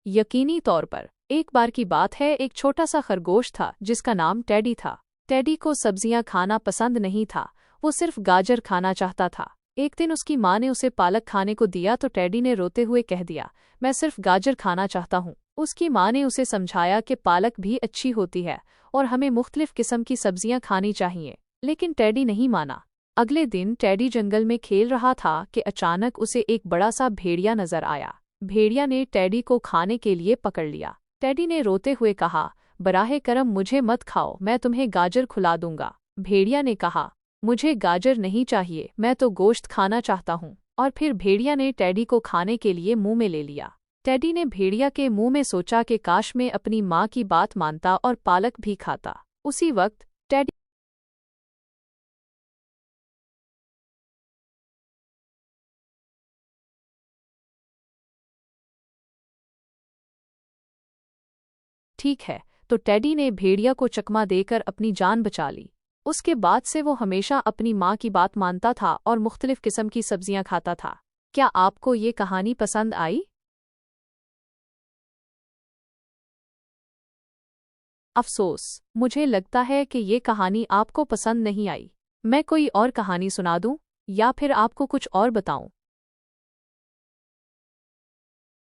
यकीनी तौर पर। एक बार की बात है, एक छोटा सा खरगोश था जिसका नाम टेडी था। टेडी को सब्जियां खाना पसंद नहीं था, वो सिर्फ गाजर खाना चाहता था। एक दिन उसकी माँ ने उसे पालक खाने को दिया तो टेडी ने रोते हुए कह दिया, मैं सिर्फ गाजर खाना चाहता हूँ। उसकी माँ ने उसे समझाया कि पालक भी अच्छी होती है और हमें मुख्तलिफ किस्म की सब्जियां खानी चाहिए, लेकिन टेडी नहीं माना। अगले दिन टेडी जंगल में खेल रहा था कि अचानक उसे एक बड़ा सा भेड़िया नजर आया। भेड़िया ने टेडी को खाने के लिए पकड़ लिया। टेडी ने रोते हुए कहा, बराहे करम मुझे मत खाओ, मैं तुम्हें गाजर खिला दूंगा। भेड़िया ने कहा, मुझे गाजर नहीं चाहिए, मैं तो गोश्त खाना चाहता हूँ। और फिर भेड़िया ने टेडी को खाने के लिए मुंह में ले लिया। टेडी ने भेड़िया के मुंह में सोचा कि काश मैं अपनी माँ की बात मानता और पालक भी खाता। उसी वक्त टेडी ठीक है, तो टेडी ने भेड़िया को चकमा देकर अपनी जान बचा ली। उसके बाद से वो हमेशा अपनी माँ की बात मानता था और मुख्तलिफ किस्म की सब्जियां खाता था। क्या आपको ये कहानी पसंद आई? अफसोस, मुझे लगता है कि ये कहानी आपको पसंद नहीं आई। मैं कोई और कहानी सुना दूं या फिर आपको कुछ और बताऊं?